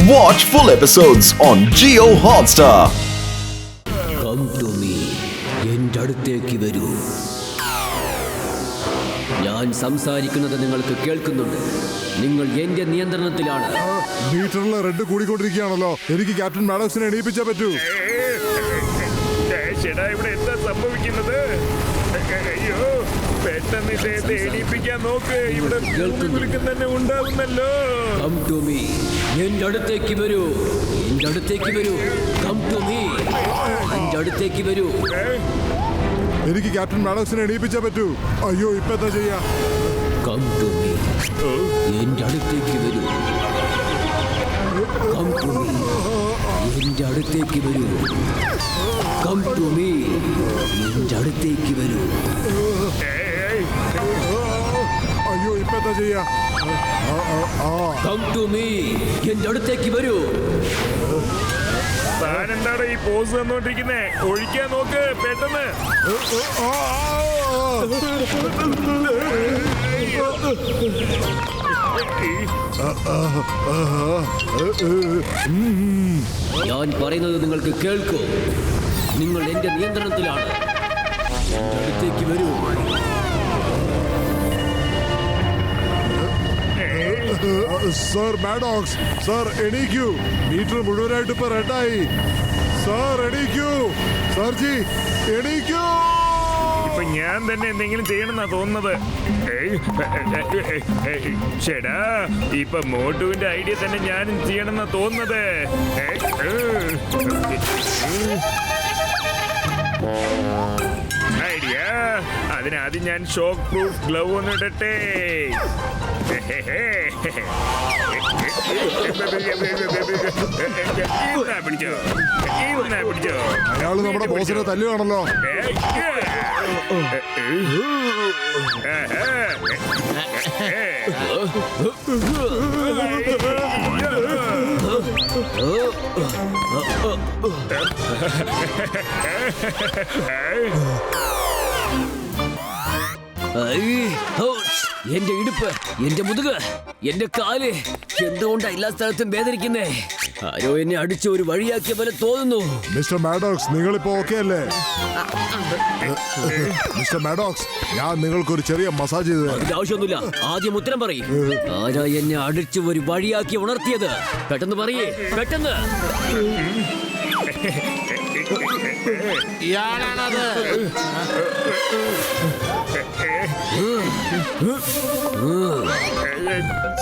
Watch full episodes on Jio Hotstar. Come to me. എൻ്റെ അടുത്തേക്ക് വരൂ. ഞാൻ സംസാരിക്കുന്നത് നിങ്ങൾക്ക് കേൾക്കുന്നുണ്ട്. നിങ്ങൾ എൻ്റെ നിയന്ത്രണത്തിലാണ്. മീറ്ററിലെ റെഡ് കൂടിക്കൊണ്ടിരിക്കുകയാണല്ലോ. എനിക്ക് ക്യാപ്റ്റൻ മാഡോക്സിനെ എണീപ്പിച്ചേ പറ്റൂ. ഇവിടെ എന്താ സംഭവിക്കുന്നത്? അയ്യോ, പെട്ടെന്ന് ഇദ്ദേഹത്തെ എണീപ്പിക്കാൻ നോക്ക്. ഇവിടെ തന്നെ ഉണ്ടാകുന്നല്ലോ. Come to me. എൻ്റെ അടുത്തേക്ക് വരൂ. എൻ്റെ അടുത്തേക്ക് വരൂ. Come to me. എൻ്റെ അടുത്തേക്ക് വരൂ. എനിക്ക് ക്യാപ്റ്റൻ മാഡോക്സിനെ എണീപ്പിച്ചേ പറ്റൂ. അയ്യോ, ഇപ്പൊ എന്താ ചെയ്യാ? Come to me. എൻ്റെ അടുത്തേക്ക് വരൂ. Come to me. എൻ്റെ അടുത്തേക്ക് വരൂ. Come to me. എൻ്റെ അടുത്തേക്ക് വരൂ. അയ്യോ, ഇപ്പൊ എന്താ ചെയ്യാ? Come to me. എൻ്റെ അടുത്തേക്ക് വരൂ. താനെന്താണ് ഈ പോസ് തന്നോണ്ടിരിക്കുന്നേ? ഒഴിക്കാൻ നോക്ക് പെട്ടെന്ന്. ഞാൻ പറയുന്നത് നിങ്ങൾക്ക് കേൾക്കൂ. നിങ്ങൾ എന്റെ നിയന്ത്രണത്തിലാണ്. എന്റെ അടുത്തേക്ക് വരൂ. സർ മാഡോക്സ്, സർ എണീക്കൂ. മീറ്റർ മുഴുവനായിട്ട് ഇപ്പൊ റെഡായി. സർ എണീക്കൂ. സർജി എണീക്കൂ. ഇപ്പൊ ഞാൻ തന്നെ എന്തെങ്കിലും ചെയ്യണമെന്നാ തോന്നുന്നത്. ചേടാ, ഇപ്പൊ മോട്ടുവിന്റെ ഐഡിയ തന്നെ ഞാനും ചെയ്യണമെന്നാ തോന്നുന്നത്. ഐഡിയ, അതിനാദ്യം ഞാൻ ഷോക്ക് പ്രൂഫ് ഗ്ലൗ ഒന്ന് ഇടട്ടെ. പിടിച്ചോ, പിടിച്ചോ. അയാള് നമ്മുടെ ബോസിനെ തല്ലുകയാണല്ലോ. എന്റെ ഇടുപ്പ്, എന്റെ മുതുക്, എന്റെ കാല് എന്തുകൊണ്ടാ എല്ലാ സ്ഥലത്തും വേദനിക്കുന്നേ? ആരോ എന്നെ അടിച്ച് ഒരു വഴിയാക്കിയ പോലെ തോന്നുന്നു. മിസ്റ്റർ മാഡോക്സ്, നിങ്ങളിപ്പോ ഓക്കെ അല്ലേ? മിസ്റ്റർ മാഡോക്സ്, ഞാൻ നിങ്ങൾക്കൊരു ചെറിയ മസാജ് ചെയ്ത് അതിന്റെ ആവശ്യമൊന്നുമില്ല. ആദ്യം ഉത്തരം പറയും. ആരാ എന്നെ അടിച്ച് ഒരു വഴിയാക്കി ഉണർത്തിയത്? പെട്ടെന്ന് പറയേ, പെട്ടെന്ന്.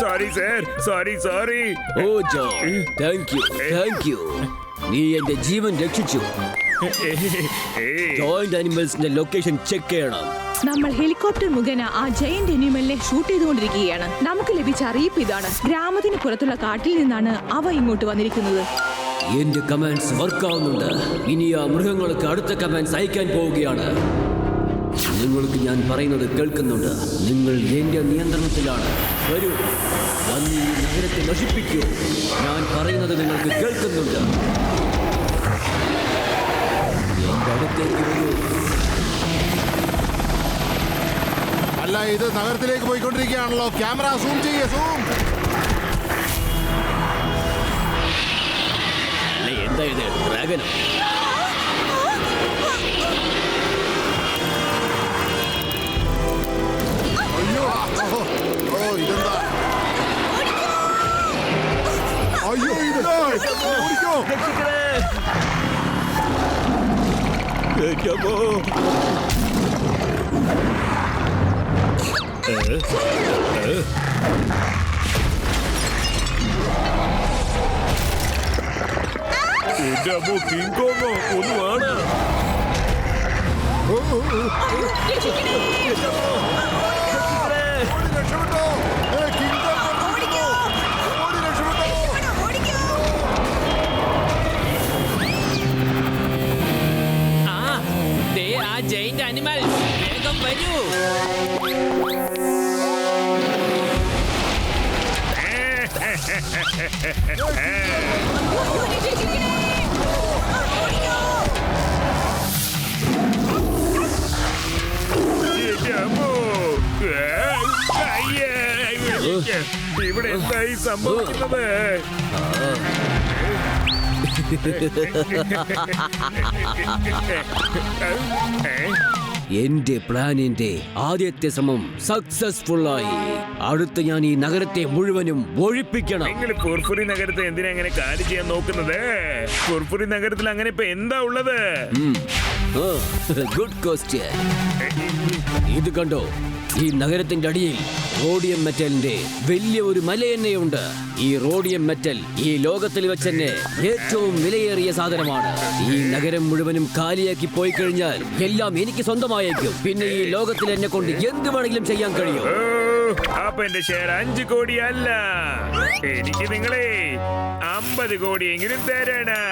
Sorry sir, sorry. Oh Joe, thank you. നീ എന്റെ ജീവൻ രക്ഷിച്ചു. ജോയിന്റ് ആനിമൽസിന്റെ ലൊക്കേഷൻ ചെക്ക് ചെയ്യണം. നമ്മൾ ഹെലികോപ്റ്റർ മുഖേന ആ ജയന്റ് അനിമലിനെ ഷൂട്ട് ചെയ്തുകൊണ്ടിരിക്കുകയാണ്. നമുക്ക് ലഭിച്ച അറിയിപ്പ് ഇതാണ്: ഗ്രാമത്തിന് പുറത്തുള്ള കാട്ടിൽ നിന്നാണ് അവ ഇങ്ങോട്ട് വന്നിരിക്കുന്നത്. എന്റെ കമാൻഡ്സ് വർക്ക് ആവുന്നുണ്ട്. ഇനി ആ മൃഗങ്ങൾക്ക് അടുത്ത കമാൻഡ്സ് അയക്കാൻ പോവുകയാണ്. നിങ്ങൾക്ക് ഞാൻ പറയുന്നത് കേൾക്കുന്നുണ്ട്. നിങ്ങൾ എന്റെ നിയന്ത്രണത്തിലാണ്. വരൂ, വന്ന് ഈ നഗരത്തെ നശിപ്പിക്കൂ. ഞാൻ പറയുന്നത് നിങ്ങൾക്ക് കേൾക്കുന്നുണ്ട്. എന്റെ അടുത്തേക്ക് വരൂ. അല്ല, ഇത് നഗരത്തിലേക്ക് പോയിക്കൊണ്ടിരിക്കുകയാണല്ലോ. ക്യാമറ സൂം ചെയ്യേ, സൂം. എന്താ ഇത്, ഡ്രാഗനോ? അയ്യോ, ഇതെന്താ? അയ്യോ, ഇതെന്താ? ഓടിക്കോ. കിങ് കോങ്ങോ ഒന്ന് വേണ. ആ ജയിന്റ് അനിമൽ വേഗം വരൂ. ഇവിടെ എന്തായി സംഭവിക്കുന്നത്? എന്റെ പ്ലാനിന്റെ ആദ്യത്തെ ശ്രമം സക്സസ്ഫുൾ ആയി. അടുത്ത് ഞാൻ ഈ നഗരത്തെ മുഴുവനും ഒഴിപ്പിക്കണം. നിങ്ങൾ ഫുർഫുറി നഗരത്തെ എന്തിനാ അങ്ങനെ കാലി ചെയ്യാൻ നോക്കുന്നത്? ഫുർഫുറി നഗരത്തിൽ അങ്ങനെ ഇപ്പൊ എന്താ ഉള്ളത്? Good question. ഇത് കണ്ടോ, ഈ നഗരത്തിന്റെ അടിയിൽ റോഡിയം മെറ്റലിന്റെ വലിയ ഒരു മല തന്നെയുണ്ട്. ഈ റോഡിയം മെറ്റൽ ഈ ലോകത്തിൽ വെച്ച് തന്നെ ഏറ്റവും വിലയേറിയ സാധനമാണ്. ഈ നഗരം മുഴുവനും കാലിയാക്കി പോയി കഴിഞ്ഞാൽ എല്ലാം എനിക്ക് സ്വന്തമായേക്കും. പിന്നെ ഈ ലോകത്തിൽ എന്നെ കൊണ്ട് എന്ത് വേണമെങ്കിലും ചെയ്യാൻ കഴിയും. അപ്പൊ എന്റെ ഷെയർ 5 കോടി അല്ല, എനിക്ക് നിങ്ങളെ 50 കോടിയെങ്കിലും തരണം.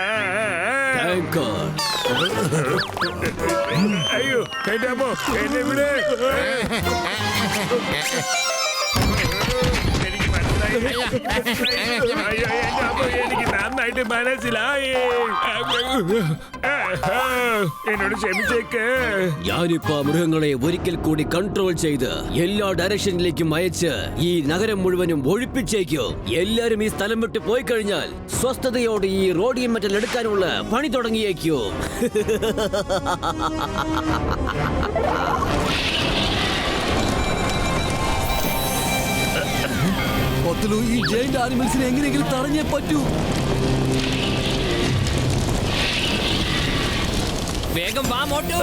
അയ്യോ എന്റെ അമ്മോ, എന്നെ വിടെ. എനിക്ക് മനസ്സിലായി. അയ്യോ എന്റെ അമ്മോ, എനിക്ക് നന്നായിട്ട് മനസ്സിലായി. എന്നോട് ക്ഷമിച്ചേക്ക്. ഞാനിപ്പോ മൃഗങ്ങളെ ഒരിക്കൽ കൂടി കൺട്രോൾ ചെയ്ത് എല്ലാ ഡയറക്ഷനിലേക്കും അയച്ച് ഈ നഗരം മുഴുവനും ഒഴിപ്പിച്ചേക്കോ. എല്ലാരും ഈ സ്ഥലം വിട്ട് പോയി കഴിഞ്ഞാൽ സ്വസ്ഥതയോടെ ഈ റോഡിയം മെറ്റൽ എടുക്കാനുള്ള പണി തുടങ്ങിയേക്കോ. ഈ ജയന്റ് ആനിമൽസിനെ എങ്ങനെയെങ്കിലും തടഞ്ഞേ പറ്റൂ. വേഗം വാ മോട്ടു.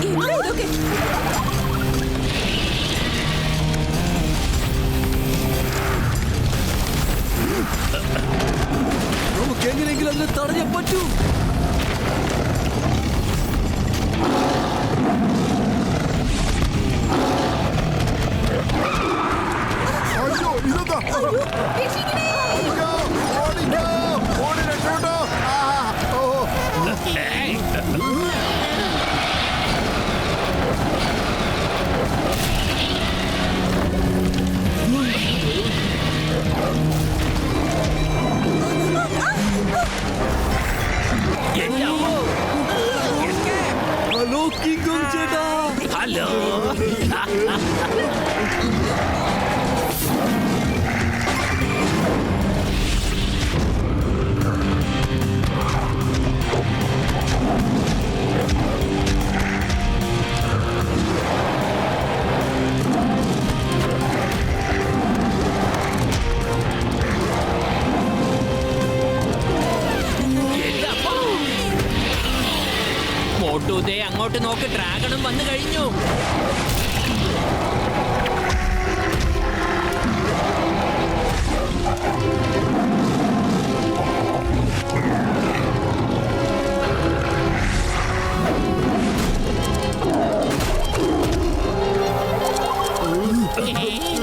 എന്താ ഇതൊക്കെ? നമുക്ക് എങ്ങനെയെങ്കിലും അതിനെ തടഞ്ഞേ പറ്റൂ. അയ്യോ ഇതെന്താ? ഓടിക്കോ, ഓടിക്കോ, ഓടി രക്ഷപ്പെട്ടോ. ഓ ഹലോ കിങ് കോങ് ചേട്ടാ. ഹലോ. മോട്ടു ദേ അങ്ങോട്ട് നോക്ക്, ഡ്രാഗണും വന്നു കഴിഞ്ഞു.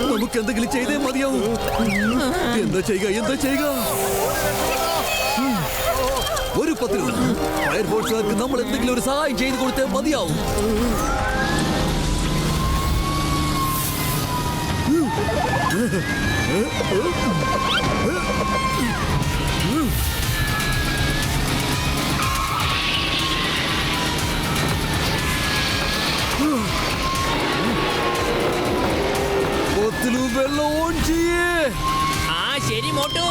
നമുക്ക് എന്തെങ്കിലും ചെയ്തേ മതിയാവൂ. എന്താ ചെയ്യുക? ഒരു 10 ഫയർഫോഴ്സുകാർക്ക് നമ്മൾ എന്തെങ്കിലും ഒരു സഹായം ചെയ്ത് കൊടുത്തേ മതിയാവും. വെള്ളം ഓൺ ചെയ്യേ. ആ ശരി മോട്ടു.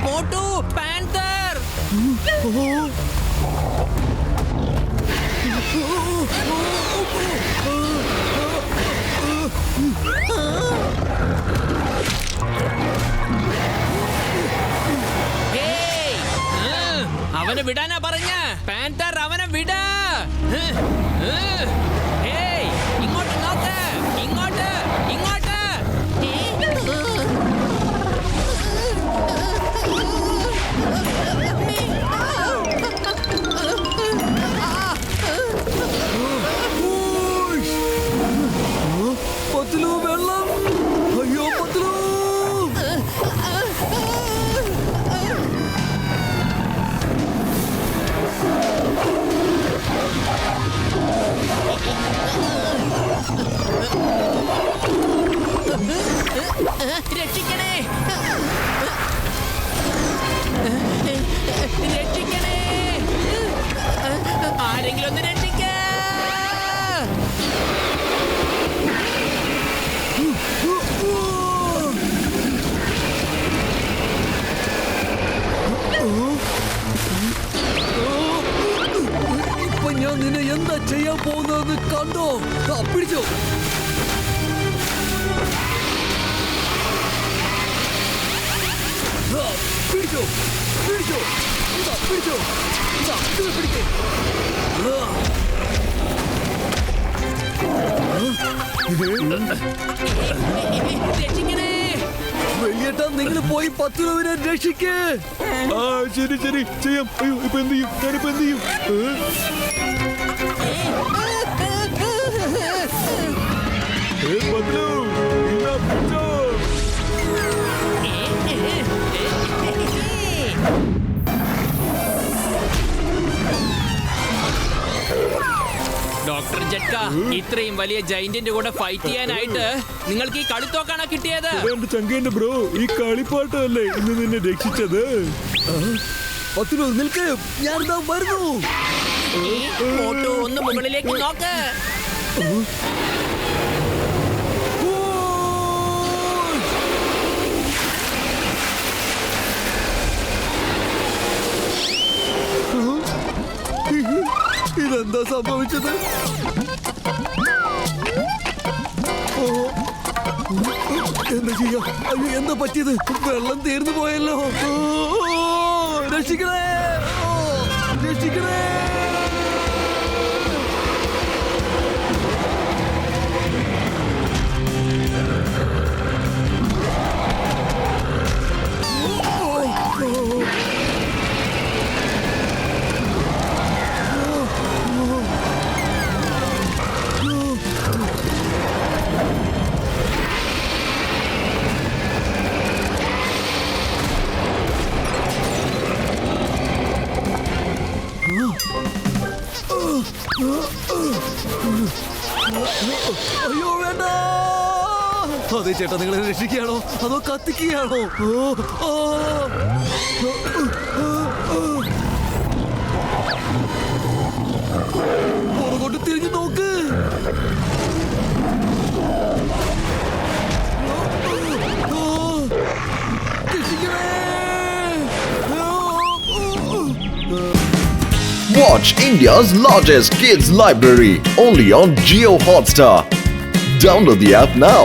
മോട്ടു പാന്തർ. അവനെ വിടാനാ പറഞ്ഞ പാന്തർ, അവനെ വിടാ. ഇങ്ങോട്ട് നോക്ക്, ഇങ്ങോട്ട് ഇങ്ങോട്ട്. പത്ലു വെള്ളം. അയ്യോ പത്ലു. രക്ഷിക്കണേ രക്ഷിക്കണേ ആരെങ്കിലും ഒന്ന് രക്ഷിക്ക ഇപ്പൊ ഞാൻ നിന്നെ എന്താ ചെയ്യാൻ പോകുന്നതെന്ന് കണ്ടോ? പിടിച്ചോ. പിടിച്ചോ പിടിച്ചോ പിടിച്ചോ പിടിക്കേ. രക്ഷിക്കണേ വലിയേട്ടാ നിങ്ങൾ പോയി 10 രൂപ രക്ഷിക്കേ. ശരി ശരി ചെയ്യാം. അയ്യോ ഇപ്പൊ എന്ത് ചെയ്യും? ഞാനിപ്പോ എന്ത് ചെയ്യും? ഡോക്ടർ ജഡ്ക, ഇത്രയും വലിയ ജൈന്റിന്റെ കൂടെ ഫൈറ്റ് ചെയ്യാനായിട്ട് നിങ്ങൾക്ക് ഈ കളിത്തോക്കാണോ കിട്ടിയത്? എന്റെ ചങ്കേന്റെ ബ്രോ, ഈ കളിപ്പാട്ടല്ലേ ഇന്ന് നിന്നെ രക്ഷിച്ചത്? 10 രൂപ നിൽക്ക്, ഞാൻ വരുന്നു. മോട്ടു ഒന്ന് മുകളിലേക്ക് നോക്ക്. ഇതെന്താ സംഭവിച്ചത്? എന്താ ചെയ്യാ? അയ്യോ എന്താ പറ്റിയത്? വെള്ളം തീർന്നു പോയല്ലോ. രക്ഷിക്കണേ രക്ഷിക്കണേ. അയ്യോ വേണ്ട. അതെ ചേട്ടാ, നിങ്ങളെ രക്ഷിക്കുകയാണോ അതോ കത്തിക്കുകയാണോ? പുറകോട്ട് തിരിഞ്ഞു നോക്ക്. Watch India's largest kids library only on Jio Hotstar. Download the app now.